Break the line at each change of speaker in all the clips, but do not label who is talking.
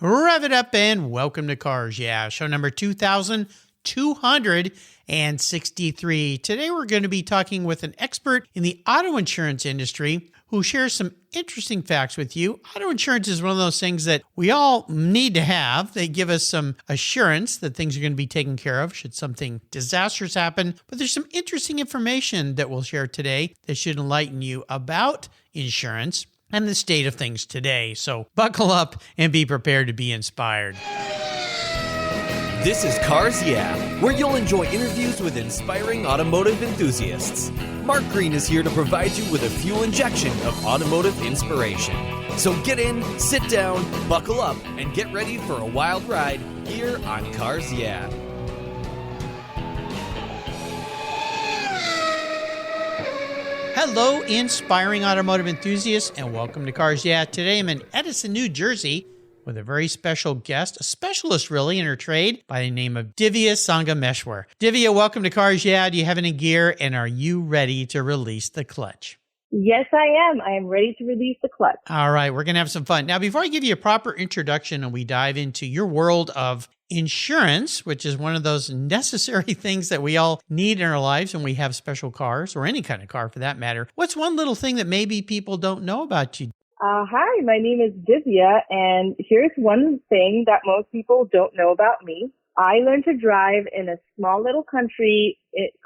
Rev it up and welcome to Cars Yeah, show number 2263. Today we're going to be talking with an expert in the auto insurance industry who shares some interesting facts with you. Auto insurance is one of those things that we all need to have. They give us some assurance that things are going to be taken care of should something disastrous happen. But there's some interesting information that we'll share today that should enlighten you about insurance and the state of things today. So buckle up and be prepared to be inspired.
This is Cars Yeah, where you'll enjoy interviews with inspiring automotive enthusiasts. Mark Green is here to provide you with a fuel injection of automotive inspiration. So get in, sit down, buckle up, and get ready for a wild ride here on Cars Yeah.
Hello, inspiring automotive enthusiasts, and welcome to Cars Yeah. Today I'm in Edison, New Jersey, with a very special guest, a specialist really in her trade by the name of Divya Sangameshwar. Divya, welcome to Cars Yeah. Do you have any gear, and are you ready to release the clutch?
Yes, I am. I am ready to release the clutch.
All right, we're going to have some fun. Now, before I give you a proper introduction and we dive into your world of insurance, which is one of those necessary things that we all need in our lives when we have special cars, or any kind of car for that matter, what's one little thing that maybe people don't know about you?
Hi, my name is Divya, and here's one thing that most people don't know about me. I learned to drive in a small little country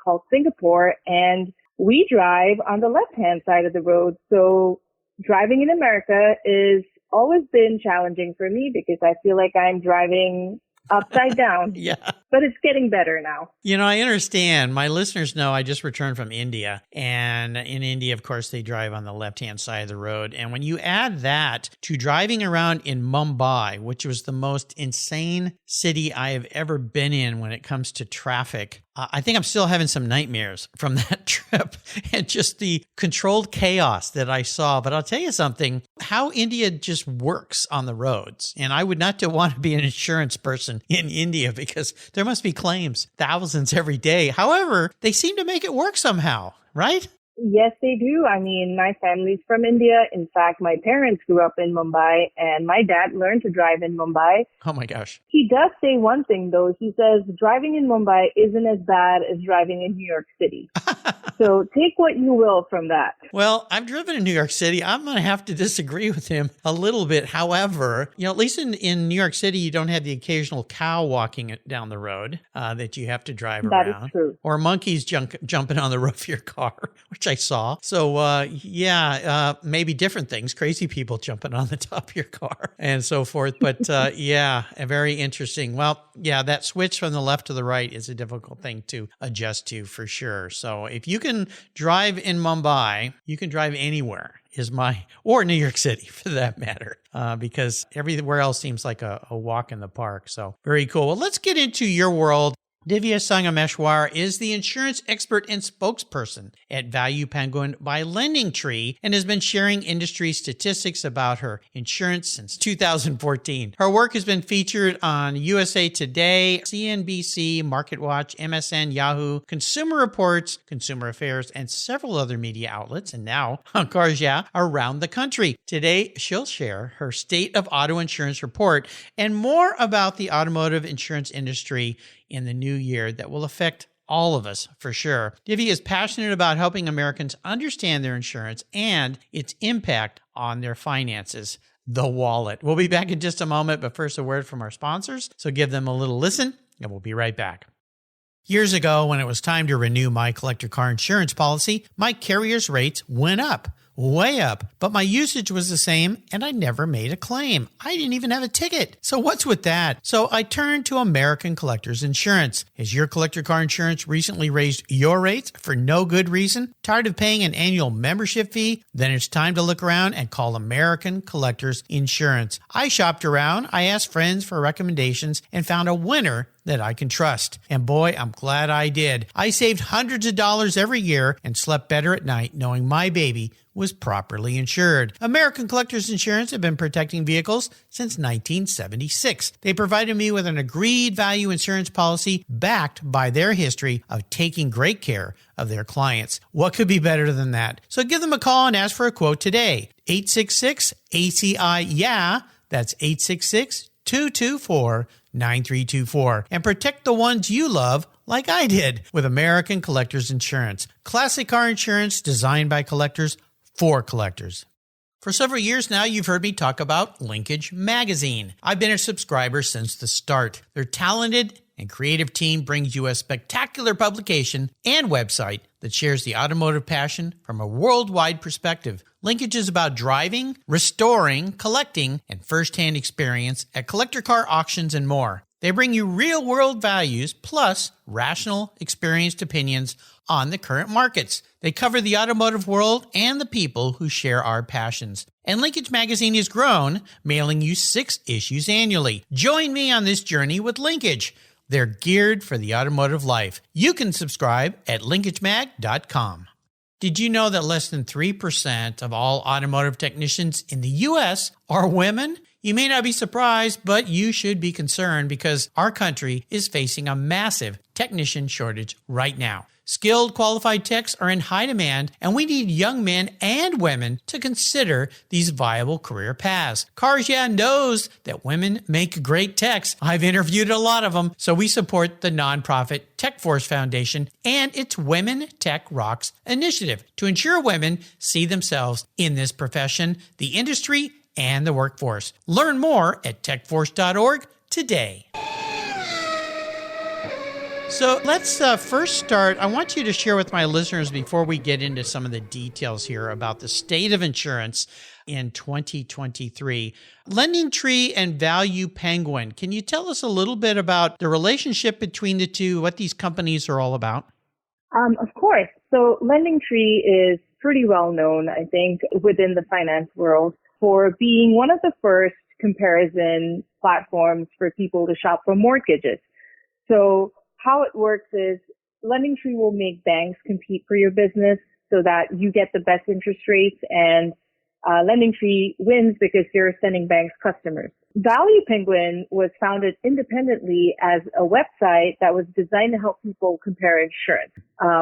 called Singapore, and we drive on the left-hand side of the road. So driving in America is always been challenging for me because I feel like I'm driving upside down.
Yeah.
But it's getting better now.
You know, I understand. My listeners know I just returned from India. And in India, of course, they drive on the left-hand side of the road. And when you add that to driving around in Mumbai, which was the most insane city I have ever been in when it comes to traffic, I think I'm still having some nightmares from that trip and just the controlled chaos that I saw. But I'll tell you something, how India just works on the roads. And I would not want to be an insurance person in India because there must be claims, thousands every day. However, they seem to make it work somehow, right?
Yes, they do. I mean, my family's from India. In fact, my parents grew up in Mumbai, and my dad learned to drive in Mumbai.
Oh, my gosh.
He does say one thing, though. He says driving in Mumbai isn't as bad as driving in New York City. So take what you will from that.
Well, I've driven in New York City. I'm going to have to disagree with him a little bit. However, you know, at least in New York City, you don't have the occasional cow walking down the road that you have to drive around.
That is true.
Or monkeys jumping on the roof of your car, which I saw. So, maybe different things, crazy people jumping on the top of your car and so forth. But very interesting. Well, yeah, that switch from the left to the right is a difficult thing to adjust to for sure. So if you can drive in Mumbai, you can drive anywhere or New York City for that matter, because everywhere else seems like a walk in the park. So very cool. Well, let's get into your world. Divya Sangameshwar is the insurance expert and spokesperson at ValuePenguin by LendingTree and has been sharing industry statistics about her insurance since 2014. Her work has been featured on USA Today, CNBC, MarketWatch, MSN, Yahoo, Consumer Reports, Consumer Affairs, and several other media outlets, and now on Cars Yeah around the country. Today, she'll share her State of Auto Insurance report and more about the automotive insurance industry in the new year that will affect all of us for sure. Divya is passionate about helping Americans understand their insurance and its impact on their finances, the wallet. We'll be back in just a moment, but first a word from our sponsors. So give them a little listen and we'll be right back. Years ago, when it was time to renew my collector car insurance policy, my carrier's rates went up. Way up, but my usage was the same and I never made a claim. I didn't even have a ticket. So what's with that? So I turned to American Collectors Insurance. Has your collector car insurance recently raised your rates for no good reason? Tired of paying an annual membership fee? Then it's time to look around and call American Collectors Insurance. I shopped around, I asked friends for recommendations, and found a winner that I can trust. And boy, I'm glad I did. I saved hundreds of dollars every year and slept better at night knowing my baby was properly insured. American Collectors Insurance have been protecting vehicles since 1976. They provided me with an agreed value insurance policy backed by their history of taking great care of their clients. What could be better than that? So give them a call and ask for a quote today. 866-ACI-YEAH. That's 866 888-224-9324 and protect the ones you love like I did with American Collectors Insurance. Classic car insurance designed by collectors for collectors. For several years now, you've heard me talk about Linkage Magazine. I've been a subscriber since the start. Their talented and creative team brings you a spectacular publication and website that shares the automotive passion from a worldwide perspective. Linkage is about driving, restoring, collecting, and first-hand experience at collector car auctions and more. They bring you real-world values plus rational, experienced opinions on the current markets. They cover the automotive world and the people who share our passions. And Linkage Magazine has grown, mailing you 6 issues annually. Join me on this journey with Linkage. They're geared for the automotive life. You can subscribe at linkagemag.com. Did you know that less than 3% of all automotive technicians in the U.S. are women? You may not be surprised, but you should be concerned because our country is facing a massive technician shortage right now. Skilled, qualified techs are in high demand, and we need young men and women to consider these viable career paths. Cars Yeah knows that women make great techs. I've interviewed a lot of them, so we support the nonprofit Tech Force Foundation and its Women Tech Rocks initiative to ensure women see themselves in this profession, the industry, and the workforce. Learn more at techforce.org today. So let's first start. I want you to share with my listeners before we get into some of the details here about the state of insurance in 2023. LendingTree and ValuePenguin. Can you tell us a little bit about the relationship between the two, what these companies are all about?
Of course. So LendingTree is pretty well known, I think, within the finance world for being one of the first comparison platforms for people to shop for mortgages. So how it works is LendingTree will make banks compete for your business so that you get the best interest rates, and LendingTree wins because you're sending banks customers. ValuePenguin was founded independently as a website that was designed to help people compare insurance.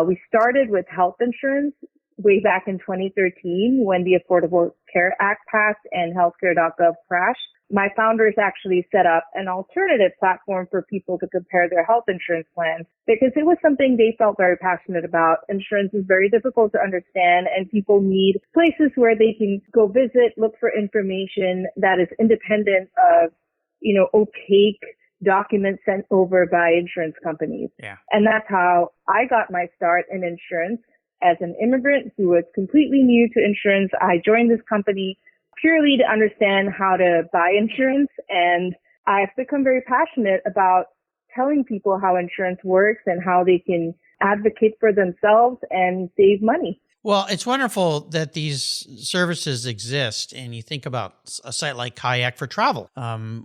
We started with health insurance way back in 2013 when the Affordable Care Act passed and healthcare.gov crashed. My founders actually set up an alternative platform for people to compare their health insurance plans because it was something they felt very passionate about. Insurance is very difficult to understand, and people need places where they can go visit, look for information that is independent of, opaque documents sent over by insurance companies.
Yeah.
And that's how I got my start in insurance. As an immigrant who was completely new to insurance, I joined this company purely to understand how to buy insurance, and I've become very passionate about telling people how insurance works and how they can advocate for themselves and save money.
Well, it's wonderful that these services exist, and you think about a site like Kayak for Travel,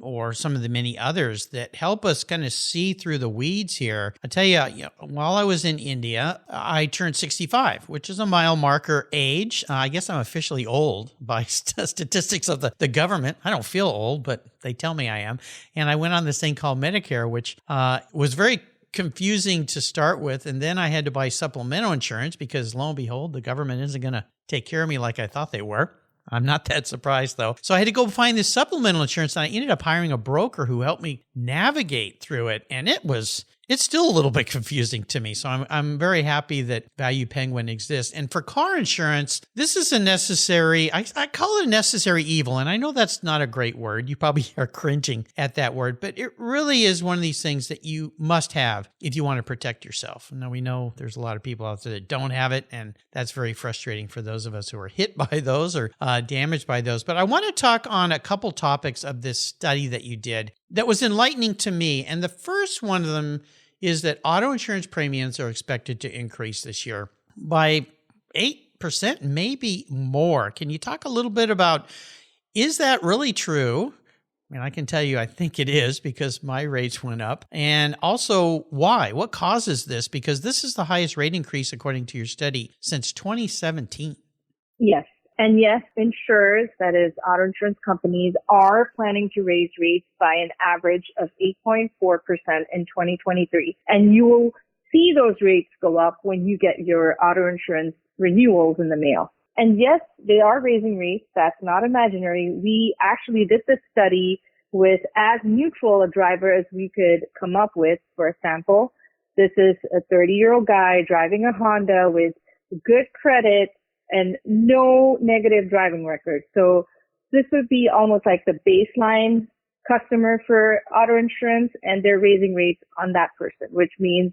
or some of the many others that help us kind of see through the weeds here. I tell you, while I was in India, I turned 65, which is a mile marker age. I guess I'm officially old by statistics of the government. I don't feel old, but they tell me I am. And I went on this thing called Medicare, which was very confusing to start with, and then I had to buy supplemental insurance because lo and behold, the government isn't going to take care of me like I thought they were. I'm not that surprised though. So I had to go find this supplemental insurance, and I ended up hiring a broker who helped me navigate through it, and it's still a little bit confusing to me. So I'm very happy that ValuePenguin exists. And for car insurance, this is a necessary, I call it a necessary evil. And I know that's not a great word. You probably are cringing at that word, but it really is one of these things that you must have if you want to protect yourself. Now we know there's a lot of people out there that don't have it, and that's very frustrating for those of us who are hit by those or damaged by those. But I want to talk on a couple topics of this study that you did that was enlightening to me. And the first one of them is that auto insurance premiums are expected to increase this year by 8%, maybe more. Can you talk a little bit about, is that really true? I mean, I can tell you, I think it is because my rates went up. And also, why? What causes this? Because this is the highest rate increase, according to your study, since 2017.
Yes. And yes, insurers, that is auto insurance companies, are planning to raise rates by an average of 8.4% in 2023. And you will see those rates go up when you get your auto insurance renewals in the mail. And yes, they are raising rates. That's not imaginary. We actually did this study with as neutral a driver as we could come up with. For example, this is a 30-year-old guy driving a Honda with good credit and no negative driving record. So this would be almost like the baseline customer for auto insurance, and they're raising rates on that person, which means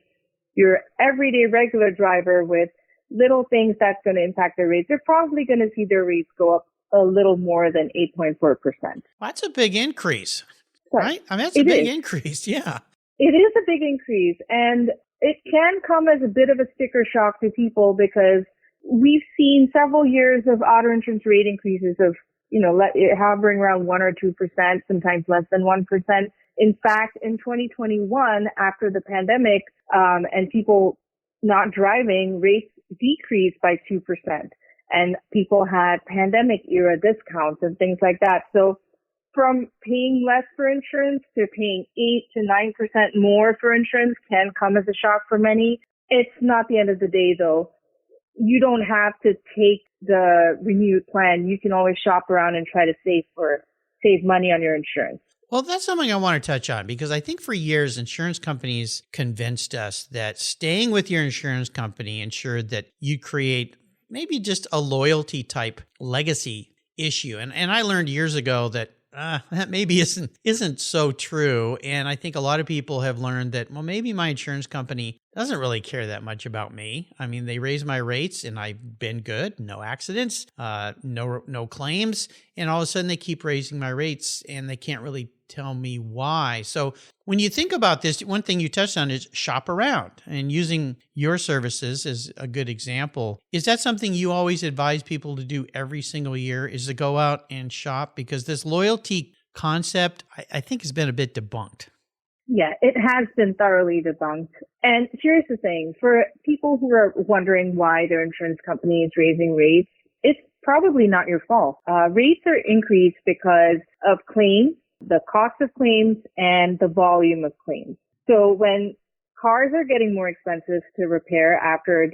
your everyday regular driver with little things that's going to impact their rates, they're probably going to see their rates go up a little more than 8.4%.
Well, that's a big increase, right? I mean, that's a big increase. Yeah.
It is a big increase, and it can come as a bit of a sticker shock to people because we've seen several years of auto insurance rate increases of, hovering around 1 or 2%, sometimes less than 1%. In fact, in 2021, after the pandemic, and people not driving, rates decreased by 2%. And people had pandemic era discounts and things like that. So from paying less for insurance to paying 8 to 9% more for insurance can come as a shock for many. It's not the end of the day, though. You don't have to take the renewed plan. You can always shop around and try to save money on your insurance.
Well, that's something I want to touch on because I think for years, insurance companies convinced us that staying with your insurance company ensured that you create maybe just a loyalty type legacy issue. And I learned years ago that that maybe isn't so true. And I think a lot of people have learned that, well, maybe my insurance company doesn't really care that much about me. I mean, they raise my rates and I've been good, no accidents, no claims. And all of a sudden they keep raising my rates and they can't really tell me why. So when you think about this, one thing you touched on is shop around, and using your services is a good example. Is that something you always advise people to do every single year, is to go out and shop? Because this loyalty concept, I think, has been a bit debunked.
Yeah, it has been thoroughly debunked. And here's the thing, for people who are wondering why their insurance company is raising rates, it's probably not your fault. Rates are increased because of claims, the cost of claims, and the volume of claims. So when cars are getting more expensive to repair after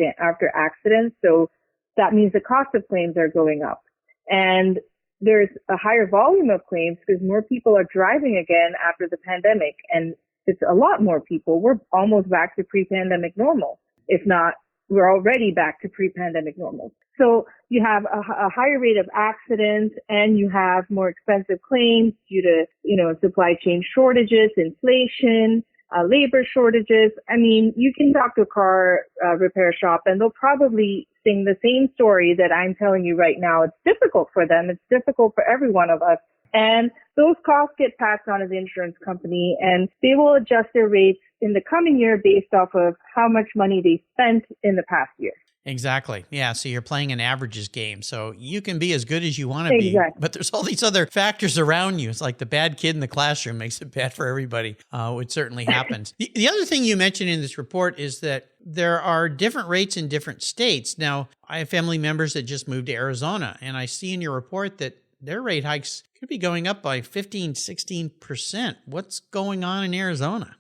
accidents, so that means the cost of claims are going up. And there's a higher volume of claims because more people are driving again after the pandemic. And it's a lot more people. We're almost back to pre-pandemic normal. If not, we're already back to pre-pandemic normal. So you have a higher rate of accidents and you have more expensive claims due to, supply chain shortages, inflation, labor shortages. I mean, you can talk to a car repair shop and they'll probably sing the same story that I'm telling you right now. It's difficult for them. It's difficult for every one of us. And those costs get passed on to the insurance company and they will adjust their rates in the coming year based off of how much money they spent in the past year.
Exactly. Yeah. So you're playing an averages game. So you can be as good as you want to be, but there's all these other factors around you. It's like the bad kid in the classroom makes it bad for everybody. It certainly happens. The other thing you mentioned in this report is that there are different rates in different states. Now, I have family members that just moved to Arizona, and I see in your report that their rate hikes could be going up by 15, 16%. What's going on in Arizona?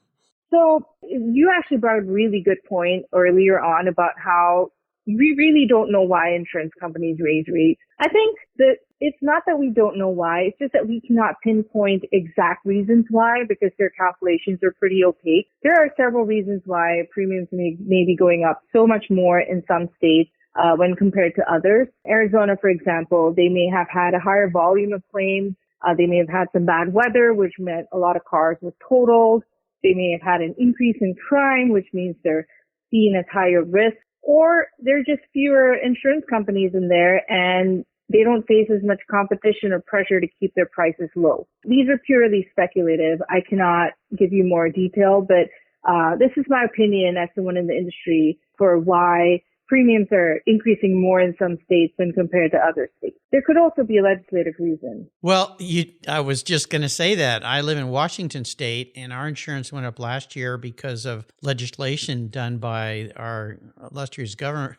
So you actually brought a really good point earlier on about how we really don't know why insurance companies raise rates. I think that it's not that we don't know why, it's just that we cannot pinpoint exact reasons why because their calculations are pretty opaque. There are several reasons why premiums may be going up so much more in some states when compared to others. Arizona, for example, they may have had a higher volume of claims. They may have had some bad weather, which meant a lot of cars were totaled. They may have had an increase in crime, which means they're seen as higher risk. Or there are just fewer insurance companies in there and they don't face as much competition or pressure to keep their prices low. These are purely speculative. I cannot give you more detail, but this is my opinion as someone in the industry for why premiums are increasing more in some states than compared to other states. There could also be a legislative reason.
Well, I was just going to say that. I live in Washington State, and our insurance went up last year because of legislation done by our illustrious governor.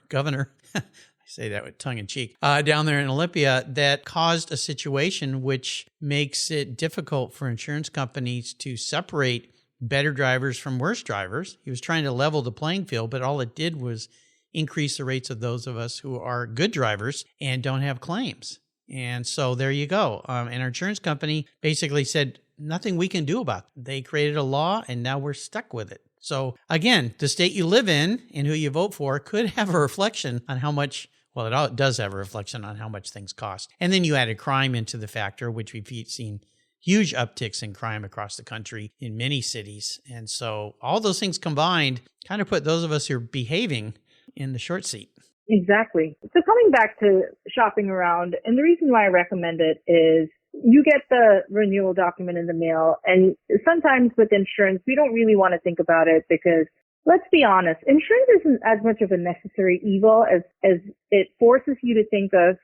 I say that with tongue in cheek, down there in Olympia, that caused a situation which makes it difficult for insurance companies to separate better drivers from worse drivers. He was trying to level the playing field, but all it did was increase the rates of those of us who are good drivers and don't have claims. And so there you go. And our insurance company basically said, nothing we can do about it. They created a law and now we're stuck with it. So again, the state you live in and who you vote for could have a reflection on how much, well, it does have a reflection on how much things cost. And then you added crime into the factor, which we've seen huge upticks in crime across the country in many cities. And so all those things combined kind of put those of us who are behaving in the short seat.
Exactly. So coming back to shopping around, and the reason why I recommend it is you get the renewal document in the mail, and sometimes with insurance, we don't really want to think about it because, let's be honest, insurance isn't as much of a necessary evil as it forces you to think of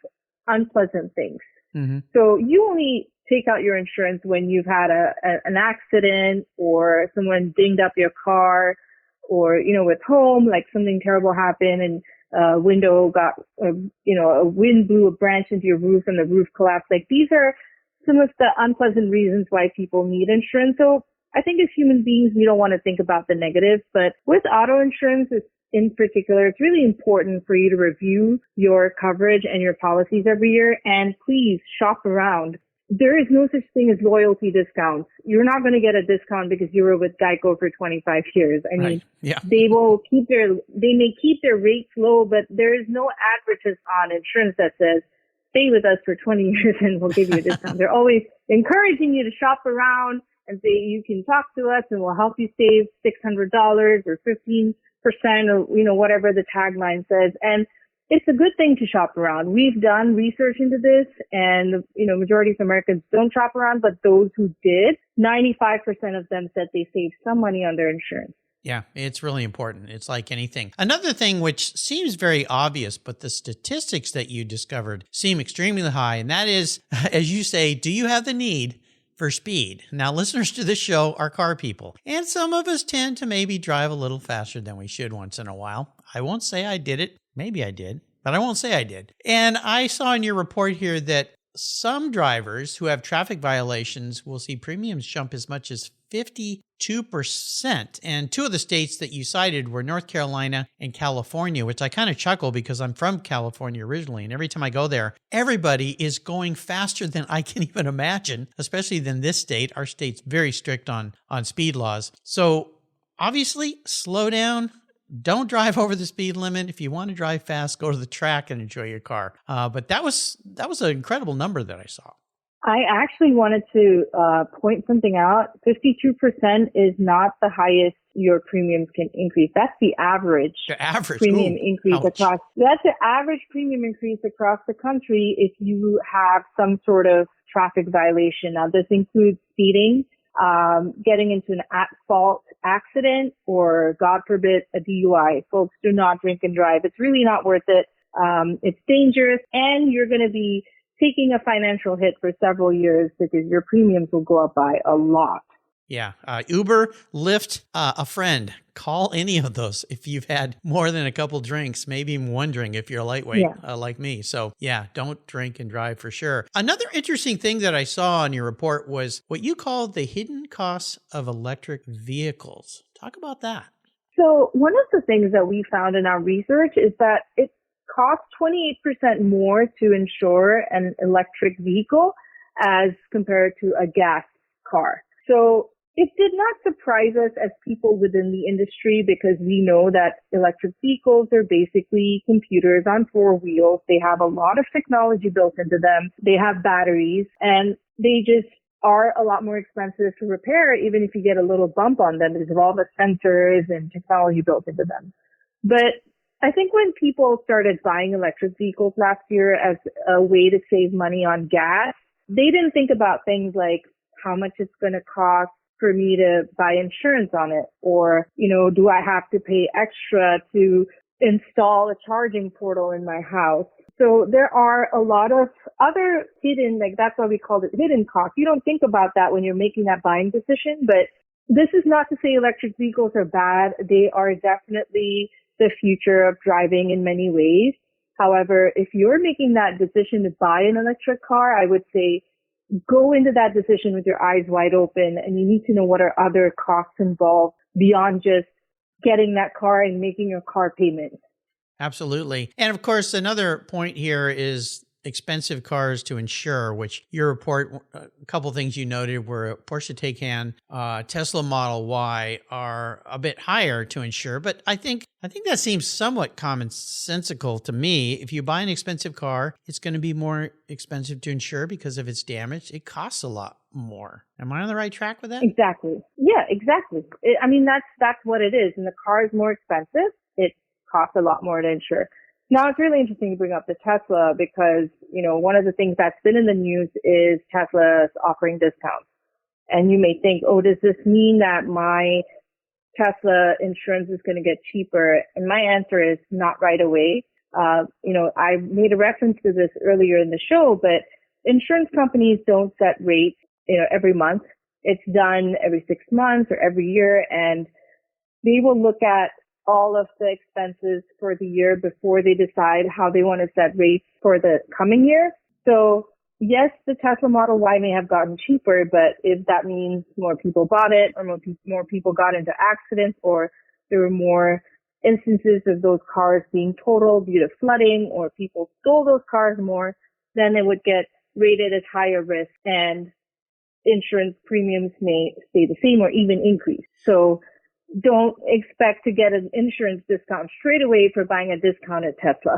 unpleasant things. Mm-hmm. So you only take out your insurance when you've had an accident or someone dinged up your car, or, with home, like something terrible happened and a window got, a wind blew a branch into your roof and the roof collapsed. Like, these are some of the unpleasant reasons why people need insurance. So I think as human beings, we don't want to think about the negatives, but with auto insurance in particular, it's really important for you to review your coverage and your policies every year, and please shop around. There is no such thing as loyalty discounts. You're not going to get a discount because you were with Geico for 25 years. I mean,
right. Yeah.
They may keep their rates low, but there is no advertisement on insurance that says, stay with us for 20 years and we'll give you a discount. They're always encouraging you to shop around and say, you can talk to us and we'll help you save $600 or 15% or, whatever the tagline says. And it's a good thing to shop around. We've done research into this, and, majority of Americans don't shop around, but those who did, 95% of them said they saved some money on their insurance.
Yeah, it's really important. It's like anything. Another thing which seems very obvious, but the statistics that you discovered seem extremely high, and that is, as you say, do you have the need for speed? Now, listeners to this show are car people, and some of us tend to maybe drive a little faster than we should once in a while. I won't say I did it. Maybe I did, but I won't say I did. And I saw in your report here that some drivers who have traffic violations will see premiums jump as much as 52%. And two of the states that you cited were North Carolina and California, which I kind of chuckle because I'm from California originally. And every time I go there, everybody is going faster than I can even imagine, especially than this state. Our state's very strict on speed laws. So obviously, slow down. Don't drive over the speed limit. If you want to drive fast, go to the track and enjoy your car. But that was an incredible number that I saw.
I actually wanted to point something out. 52% is not the highest your premiums can increase. That's the average.
The average
premium increase across. That's the average premium increase across the country if you have some sort of traffic violation. Now, this includes speeding, getting into an at-fault accident, or, God forbid, a DUI. Folks, do not drink and drive. It's really not worth it. It's dangerous, and you're going to be taking a financial hit for several years because your premiums will go up by a lot.
Yeah. Uber, Lyft, a friend. Call any of those if you've had more than a couple drinks, maybe even one drink if you're lightweight like me. So yeah, don't drink and drive for sure. Another interesting thing that I saw on your report was what you called the hidden costs of electric vehicles. Talk about that.
So one of the things that we found in our research is that it costs 28% more to insure an electric vehicle as compared to a gas car. So it did not surprise us as people within the industry because we know that electric vehicles are basically computers on four wheels. They have a lot of technology built into them. They have batteries, and they just are a lot more expensive to repair, even if you get a little bump on them because of all the sensors and technology built into them. But I think when people started buying electric vehicles last year as a way to save money on gas, they didn't think about things like how much it's going to cost for me to buy insurance on it, or, do I have to pay extra to install a charging portal in my house? So there are a lot of other hidden, that's why we called it hidden costs. You don't think about that when you're making that buying decision, but this is not to say electric vehicles are bad. They are definitely the future of driving in many ways. However, if you're making that decision to buy an electric car, I would say go into that decision with your eyes wide open, and you need to know what are other costs involved beyond just getting that car and making your car payment.
Absolutely. And of course, another point here is expensive cars to insure, which your report, a couple of things you noted were Porsche Taycan, Tesla Model Y are a bit higher to insure, but I think that seems somewhat commonsensical to me. If you buy an expensive car, it's going to be more expensive to insure because if it's damaged, it costs a lot more. Am I on the right track with that?
Exactly. Yeah, exactly. That's what it is. And the car is more expensive. It costs a lot more to insure. Now, it's really interesting to bring up the Tesla because, one of the things that's been in the news is Tesla's offering discounts. And you may think, oh, does this mean that my Tesla insurance is going to get cheaper? And my answer is not right away. I made a reference to this earlier in the show, but insurance companies don't set rates, every month. It's done every 6 months or every year, and they will look at all of the expenses for the year before they decide how they want to set rates for the coming year. So yes, the Tesla Model Y may have gotten cheaper, but if that means more people bought it or more people got into accidents or there were more instances of those cars being totaled due to flooding or people stole those cars more, then it would get rated as higher risk and insurance premiums may stay the same or even increase. So don't expect to get an insurance discount straight away for buying a discounted Tesla.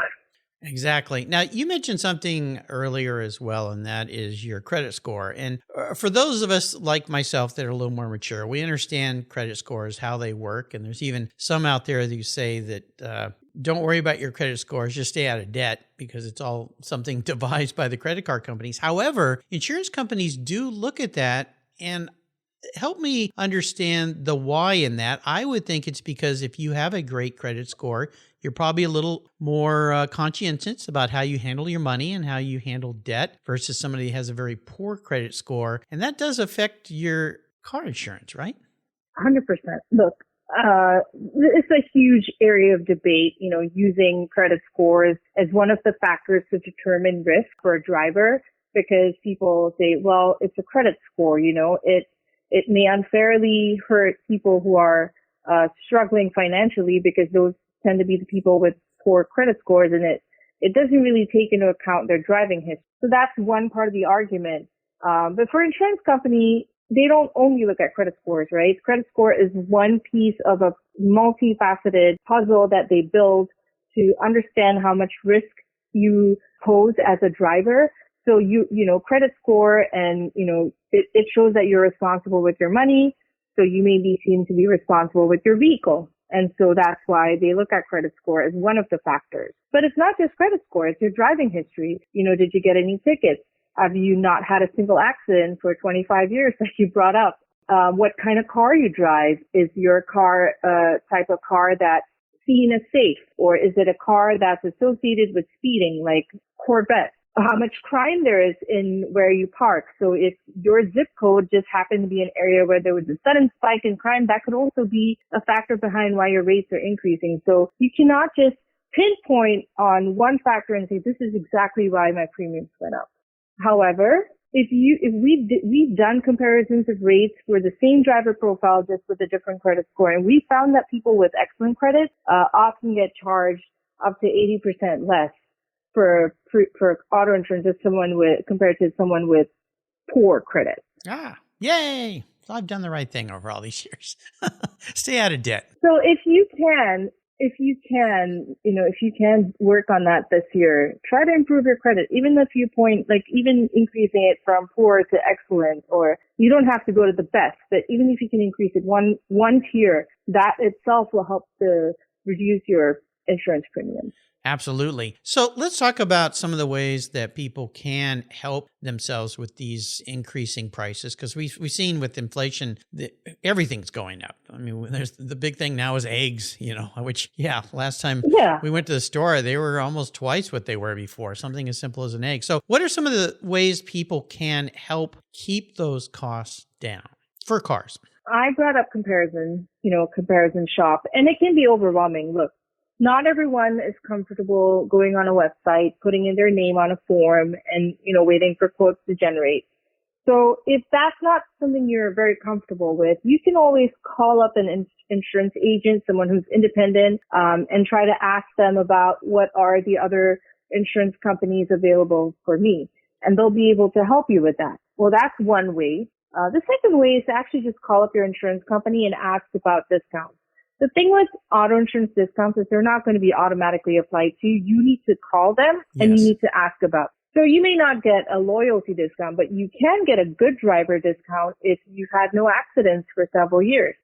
Exactly. Now, you mentioned something earlier as well, and that is your credit score. And for those of us like myself that are a little more mature, we understand credit scores, how they work. And there's even some out there who say that don't worry about your credit scores, just stay out of debt because it's all something devised by the credit card companies. However, insurance companies do look at that and help me understand the why in that. I would think it's because if you have a great credit score, you're probably a little more conscientious about how you handle your money and how you handle debt versus somebody who has a very poor credit score. And that does affect your car insurance, right?
100%. Look, it's a huge area of debate, using credit scores as one of the factors to determine risk for a driver, because people say, well, it's a credit score, it may unfairly hurt people who are struggling financially because those tend to be the people with poor credit scores, and it doesn't really take into account their driving history. So that's one part of the argument. But for insurance company, they don't only look at credit scores, right? Credit score is one piece of a multifaceted puzzle that they build to understand how much risk you pose as a driver. So credit score and, it shows that you're responsible with your money. So you may be seen to be responsible with your vehicle. And so that's why they look at credit score as one of the factors. But it's not just credit score, it's your driving history. Did you get any tickets? Have you not had a single accident for 25 years that you brought up? What kind of car you drive? Is your car type of car that's seen as safe? Or is it a car that's associated with speeding, like Corvette? How much crime there is in where you park. So if your zip code just happened to be an area where there was a sudden spike in crime, that could also be a factor behind why your rates are increasing. So you cannot just pinpoint on one factor and say, this is exactly why my premiums went up. However, if we've done comparisons of rates for the same driver profile just with a different credit score, and we found that people with excellent credit often get charged up to 80% less for auto insurance compared to someone with poor credit.
Yay! So I've done the right thing over all these years. Stay out of debt.
So if you can work on that this year, try to improve your credit. Even if you even increasing it from poor to excellent, or you don't have to go to the best, but even if you can increase it one tier, that itself will help to reduce your insurance premiums.
Absolutely. So let's talk about some of the ways that people can help themselves with these increasing prices, because we've seen with inflation that everything's going up. I mean, there's the big thing now is eggs, which, last time we went to the store, they were almost twice what they were before, something as simple as an egg. So what are some of the ways people can help keep those costs down for cars?
I brought up comparison shop, and it can be overwhelming. Look, not everyone is comfortable going on a website, putting in their name on a form and, waiting for quotes to generate. So if that's not something you're very comfortable with, you can always call up an insurance agent, someone who's independent, and try to ask them about what are the other insurance companies available for me? And they'll be able to help you with that. Well, that's one way. The second way is to actually just call up your insurance company and ask about discounts. The thing with auto insurance discounts is they're not going to be automatically applied to you. You need to call them and you need to ask about. So you may not get a loyalty discount, but you can get a good driver discount if you've had no accidents for several years.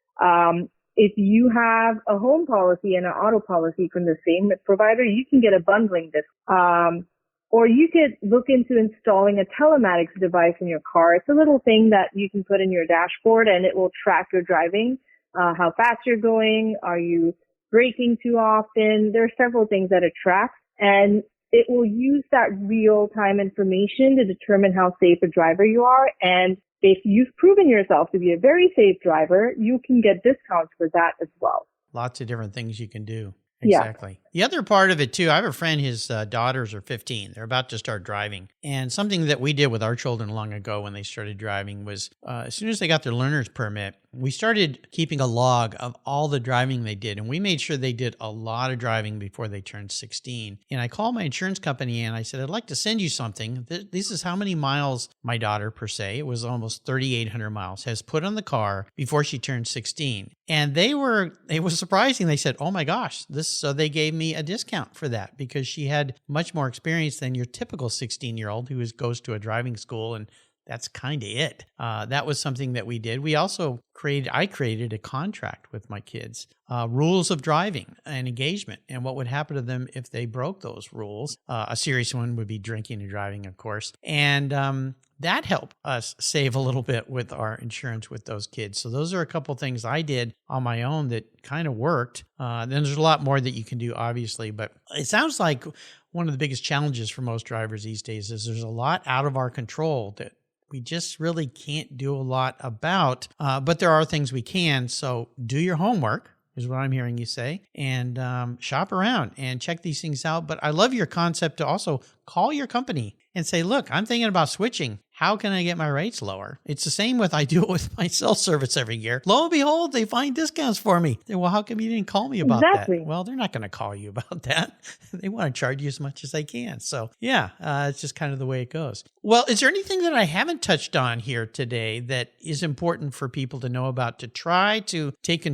If you have a home policy and an auto policy from the same provider, you can get a bundling discount. Or you could look into installing a telematics device in your car. It's a little thing that you can put in your dashboard and it will track your driving, how fast you're going, are you braking too often? There are several things that it tracks, and it will use that real-time information to determine how safe a driver you are. And if you've proven yourself to be a very safe driver, you can get discounts for that as well.
Lots of different things you can do. Exactly. Yeah. The other part of it too, I have a friend, his daughters are 15. They're about to start driving. And something that we did with our children long ago when they started driving was as soon as they got their learner's permit, we started keeping a log of all the driving they did. And we made sure they did a lot of driving before they turned 16. And I called my insurance company and I said, I'd like to send you something. This is how many miles my daughter, per se, it was almost 3,800 miles, has put on the car before she turned 16. And it was surprising. They said, oh my gosh, so they gave me a discount for that because she had much more experience than your typical 16-year-old who goes to a driving school, and that's kind of it. That was something that we did. We also I created a contract with my kids, rules of driving and engagement, and what would happen to them if they broke those rules. A serious one would be drinking and driving, of course. And that helped us save a little bit with our insurance with those kids. So those are a couple things I did on my own that kind of worked. Then there's a lot more that you can do, obviously, but it sounds like one of the biggest challenges for most drivers these days is there's a lot out of our control that we just really can't do a lot about, but there are things we can. So do your homework is what I'm hearing you say, and shop around and check these things out. But I love your concept to also call your company and say, look, I'm thinking about switching. How can I get my rates lower? It's the same I do it with my cell service every year. Lo and behold, they find discounts for me. Well, how come you didn't call me about that? Well, they're not going to call you about that. They want to charge you as much as they can. So yeah, it's just kind of the way it goes. Well, is there anything that I haven't touched on here today that is important for people to know about to try to take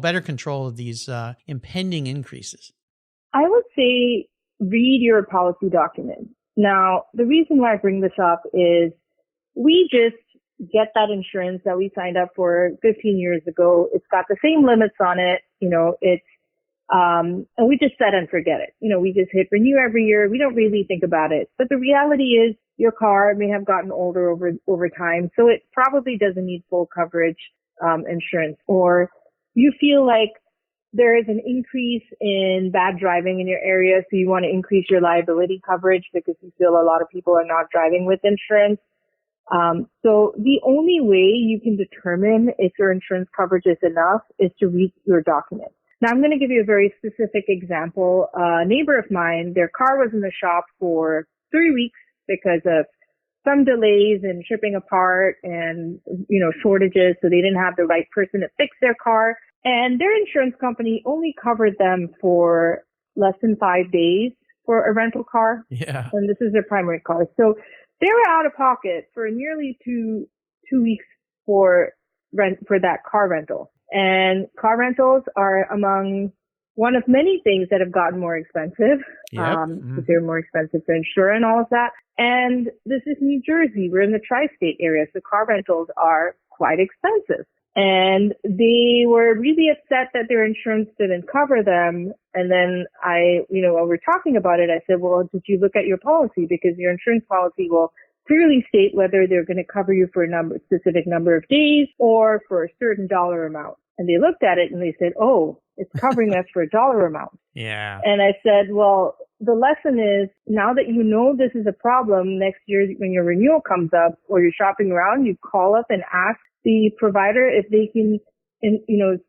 better control of these impending increases?
I would say read your policy document. Now, the reason why I bring this up is we just get that insurance that we signed up for 15 years ago. It's got the same limits on it. And we just set and forget it. We just hit renew every year. We don't really think about it. But the reality is your car may have gotten older over time. So it probably doesn't need full coverage, insurance, or you feel like there is an increase in bad driving in your area. So you want to increase your liability coverage because you feel a lot of people are not driving with insurance. So the only way you can determine if your insurance coverage is enough is to read your document. Now, I'm going to give you a very specific example. A neighbor of mine, their car was in the shop for 3 weeks because of some delays in shipping a part and, shortages. So they didn't have the right person to fix their car. And their insurance company only covered them for less than 5 days for a rental car.
Yeah.
And this is their primary car. So they were out of pocket for nearly two weeks for that car rental. And car rentals are among one of many things that have gotten more expensive. Because they're more expensive to insure and all of that. And this is New Jersey. We're in the tri-state area, so car rentals are quite expensive. And they were really upset that their insurance didn't cover them. And then while we're talking about it, I said, well, did you look at your policy? Because your insurance policy will clearly state whether they're going to cover you for a specific number of days or for a certain dollar amount. And they looked at it and they said, oh, it's covering us for a dollar amount.
Yeah.
And I said, well, the lesson is now that you know this is a problem, next year when your renewal comes up or you're shopping around, you call up and ask the provider if they can,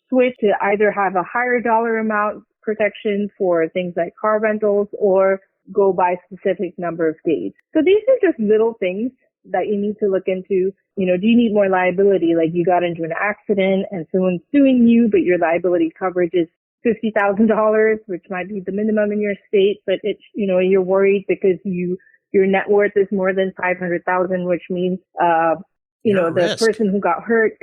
switch to either have a higher dollar amount protection for things like car rentals or go by specific number of days. So these are just little things that you need to look into. Do you need more liability? Like you got into an accident and someone's suing you, but your liability coverage is $50,000, which might be the minimum in your state, but it's, you're worried because your net worth is more than 500,000, which means,
You're at
the
risk.
person who got hurt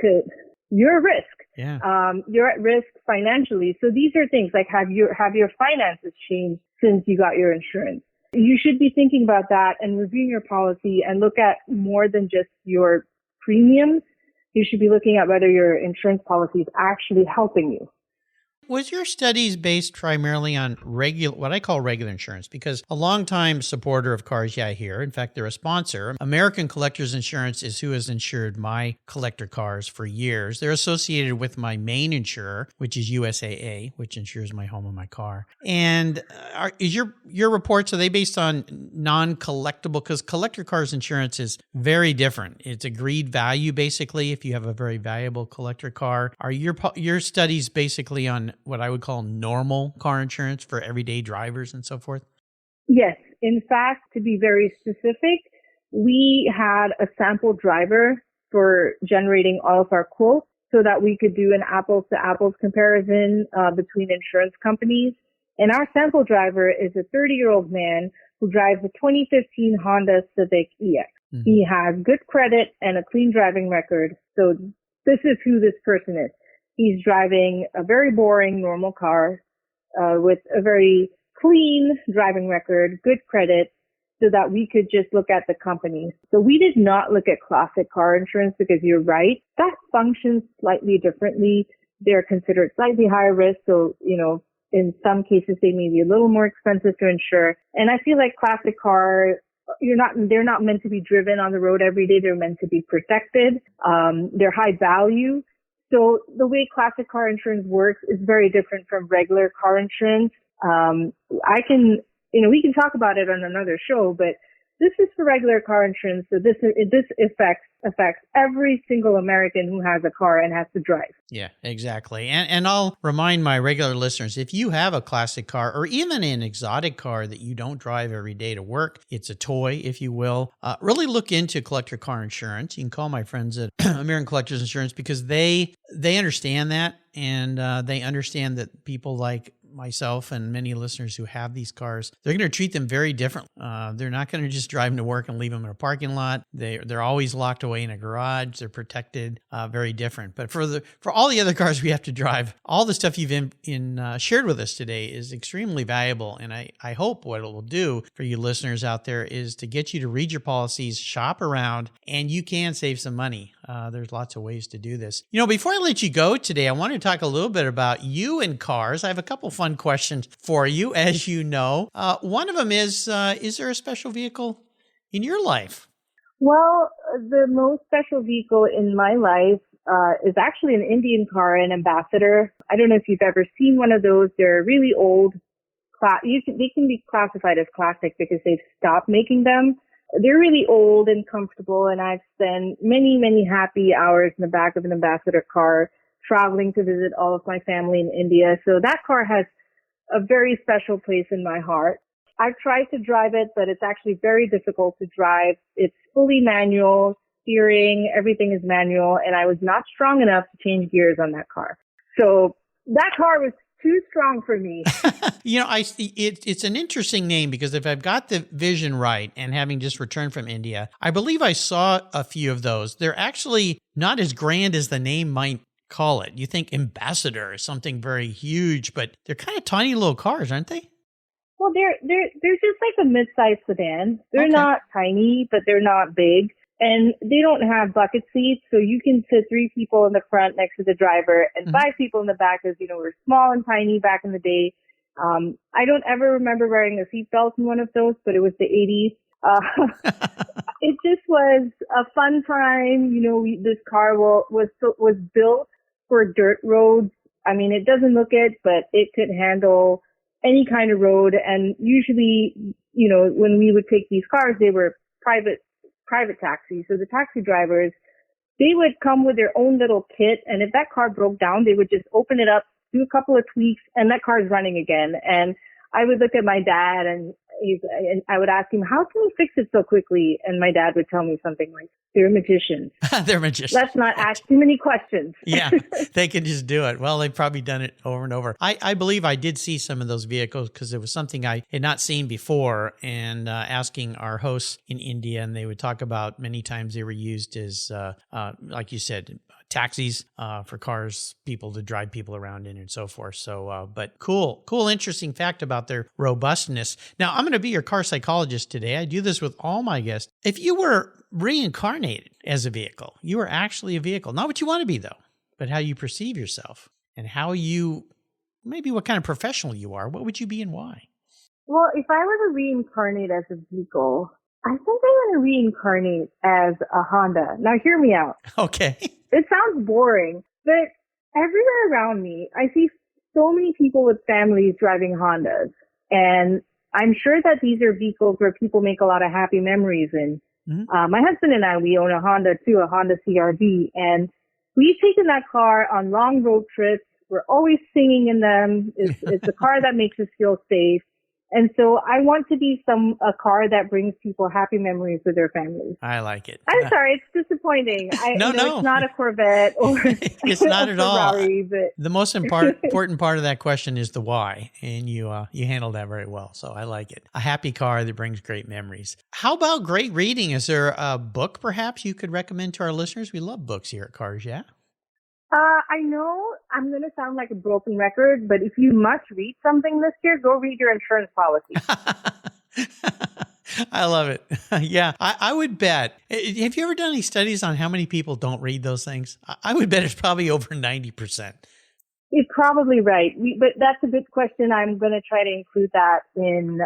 you're at risk.
Yeah.
You're at risk financially. So these are things like have your finances changed since you got your insurance? You should be thinking about that and reviewing your policy and look at more than just your premiums. You should be looking at whether your insurance policy is actually helping you.
Was your studies based primarily on what I call regular insurance? Because a longtime supporter of Cars Yeah here, in fact, they're a sponsor. American Collectors Insurance is who has insured my collector cars for years. They're associated with my main insurer, which is USAA, which insures my home and my car. And is your reports, are they based on non-collectible? Because collector cars insurance is very different. It's agreed value, basically, if you have a very valuable collector car. Are your studies basically on what I would call normal car insurance for everyday drivers and so forth?
Yes. In fact, to be very specific, we had a sample driver for generating all of our quotes so that we could do an apples to apples comparison between insurance companies. And our sample driver is a 30-year-old man who drives a 2015 Honda Civic EX. Mm-hmm. He has good credit and a clean driving record. So this is who this person is. He's driving a very boring, normal car with a very clean driving record, good credit, so that we could just look at the companies. So we did not look at classic car insurance because you're right. That functions slightly differently. They're considered slightly higher risk. So, in some cases, they may be a little more expensive to insure. And I feel like classic car, they're not meant to be driven on the road every day. They're meant to be protected. They're high value. So the way classic car insurance works is very different from regular car insurance. We can talk about it on another show, but this is for regular car insurance. So this affects every single American who has a car and has to drive.
Yeah, exactly. And I'll remind my regular listeners, if you have a classic car or even an exotic car that you don't drive every day to work, it's a toy, if you will, really look into collector car insurance. You can call my friends at American Collectors Insurance because they understand that, and they understand that people like myself and many listeners who have these cars, they're going to treat them very differently. They're not going to just drive them to work and leave them in a parking lot. They're always locked away in a garage. They're protected, very different. But for all the other cars we have to drive, all the stuff you've shared with us today is extremely valuable. And I hope what it will do for you listeners out there is to get you to read your policies, shop around, and you can save some money. There's lots of ways to do this. Before I let you go today, I want to talk a little bit about you and cars. I have a couple fun questions for you, as you know. One of them is there a special vehicle in your life?
Well, the most special vehicle in my life is actually an Indian car, an Ambassador. I don't know if you've ever seen one of those. They're really old. They can be classified as classic because they've stopped making them. They're really old and comfortable, and I've spent many, many happy hours in the back of an Ambassador car traveling to visit all of my family in India. So that car has a very special place in my heart. I've tried to drive it, but it's actually very difficult to drive. It's fully manual, steering, everything is manual, and I was not strong enough to change gears on that car. So that car was too strong for me.
It's an interesting name because if I've got the vision right, and having just returned from India, I believe I saw a few of those. They're actually not as grand as the name might call it. You think Ambassador is something very huge, but they're kind of tiny little cars, aren't they?
Well, they're just like a mid-sized sedan. They're not tiny, but they're not big. And they don't have bucket seats, so you can sit 3 people in the front next to the driver and 5 people in the back, because, we're small and tiny back in the day. I don't ever remember wearing a seatbelt in one of those, but it was the 80s. It just was a fun time. This car was built for dirt roads. I mean, it doesn't look it, but it could handle any kind of road. And usually, when we would take these cars, they were private taxis. So the taxi drivers, they would come with their own little kit. And if that car broke down, they would just open it up, do a couple of tweaks, and that car is running again. And I would look at my dad and And I would ask him, how can you fix it so quickly? And my dad would tell me something like, they're magicians.
They're magicians.
Let's not ask too many questions.
Yeah, they can just do it. Well, they've probably done it over and over. I believe I did see some of those vehicles because it was something I had not seen before, and asking our hosts in India, and they would talk about many times they were used as, like you said, taxis for cars, people to drive people around in and so forth. So, but cool, interesting fact about their robustness. Now, I'm going to be your car psychologist today. I do this with all my guests. If you were reincarnated as a vehicle, you are actually a vehicle, not what you want to be though, but how you perceive yourself and how you, maybe what kind of professional you are, what would you be and why?
Well, if I were to reincarnate as a vehicle, I think I want to reincarnate as a Honda. Now, hear me out.
Okay.
It sounds boring, but everywhere around me, I see so many people with families driving Hondas. And I'm sure that these are vehicles where people make a lot of happy memories in. Mm-hmm. My husband and I, we own a Honda too, a Honda CRV. And we've taken that car on long road trips. We're always singing in them. It's a car that makes us feel safe. And so I want to be a car that brings people happy memories with their families.
I like it.
I'm sorry, it's disappointing.
No.
It's not a Corvette or
it's not at all.
Ferrari, but
the most important part of that question is the why, and you handled that very well. So I like it. A happy car that brings great memories. How about great reading? Is there a book perhaps you could recommend to our listeners? We love books here at Cars, yeah?
I know I'm going to sound like a broken record, but if you must read something this year, go read your insurance policy.
I love it. Yeah, I would bet. Have you ever done any studies on how many people don't read those things? I would bet it's probably over 90%.
You're probably right. But that's a good question. I'm going to try to include that in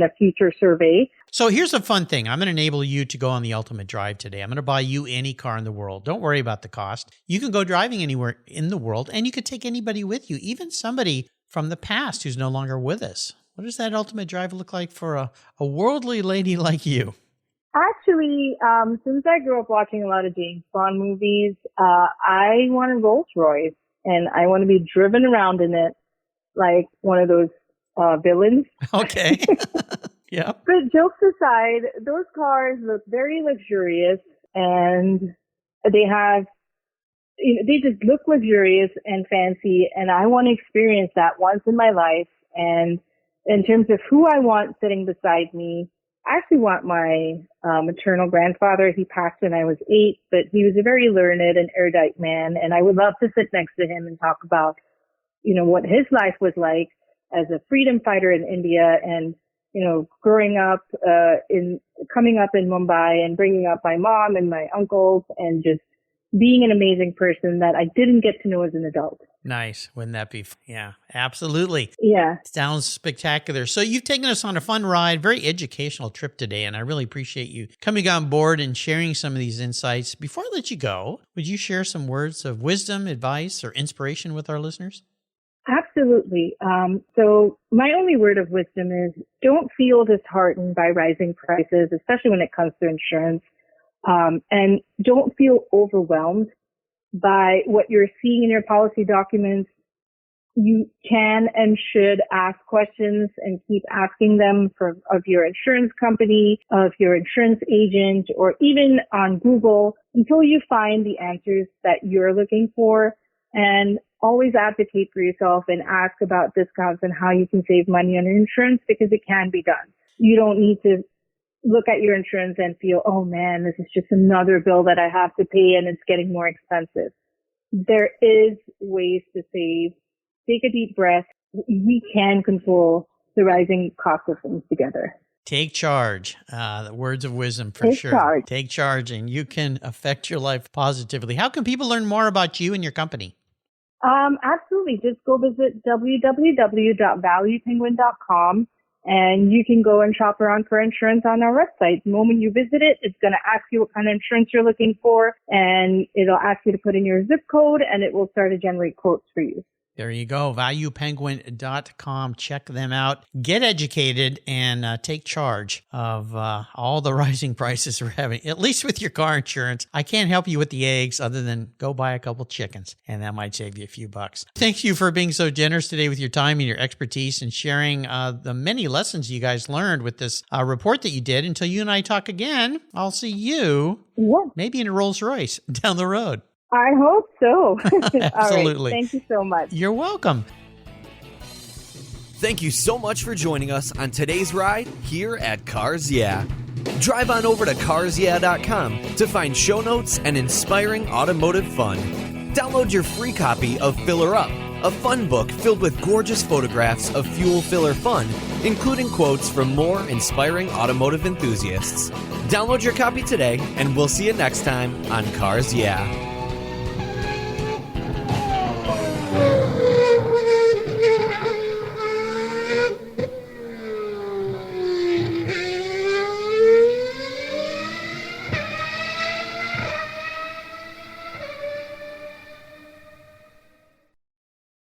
a future survey.
So here's a fun thing. I'm going to enable you to go on the ultimate drive today. I'm going to buy you any car in the world. Don't worry about the cost. You can go driving anywhere in the world, and you could take anybody with you, even somebody from the past who's no longer with us. What does that ultimate drive look like for a worldly lady like you?
Actually, since I grew up watching a lot of James Bond movies, I want a Rolls Royce. And I want to be driven around in it like one of those villains. Okay.
Yeah.
But jokes aside, those cars look very luxurious, and they just look luxurious and fancy. And I want to experience that once in my life. And in terms of who I want sitting beside me, I actually want my maternal grandfather. He passed when I was 8, but he was a very learned and erudite man. And I would love to sit next to him and talk about, what his life was like as a freedom fighter in India and, growing up, coming up in Mumbai and bringing up my mom and my uncles and just being an amazing person that I didn't get to know as an adult.
Nice. Wouldn't that be? Yeah, absolutely.
Yeah.
Sounds spectacular. So you've taken us on a fun ride, very educational trip today, and I really appreciate you coming on board and sharing some of these insights. Before I let you go, would you share some words of wisdom, advice, or inspiration with our listeners?
Absolutely. So my only word of wisdom is don't feel disheartened by rising prices, especially when it comes to insurance. And don't feel overwhelmed by what you're seeing in your policy documents. You can and should ask questions and keep asking them of your insurance company, of your insurance agent, or even on Google until you find the answers that you're looking for. And always advocate for yourself and ask about discounts and how you can save money on your insurance, because it can be done. You don't need to look at your insurance and feel, oh man, this is just another bill that I have to pay and it's getting more expensive. There is ways to save. Take a deep breath. We can control the rising cost of things together.
Take charge. The words of wisdom for sure. Take charge, and you can affect your life positively. How can people learn more about you and your company?
Absolutely. Just go visit www.valuepenguin.com. And you can go and shop around for insurance on our website. The moment you visit it, it's going to ask you what kind of insurance you're looking for, and it'll ask you to put in your zip code, and it will start to generate quotes for you.
There you go, ValuePenguin.com. Check them out. Get educated and take charge of all the rising prices we're having, at least with your car insurance. I can't help you with the eggs other than go buy a couple chickens, and that might save you a few bucks. Thank you for being so generous today with your time and your expertise and sharing the many lessons you guys learned with this report that you did. Until you and I talk again, I'll see you maybe in a Rolls Royce down the road.
I hope so.
Absolutely.
All right. Thank you so much.
You're welcome.
Thank you so much for joining us on today's ride here at Cars Yeah. Drive on over to carsyeah.com to find show notes and inspiring automotive fun. Download your free copy of Filler Up, a fun book filled with gorgeous photographs of fuel filler fun, including quotes from more inspiring automotive enthusiasts. Download your copy today, and we'll see you next time on Cars Yeah.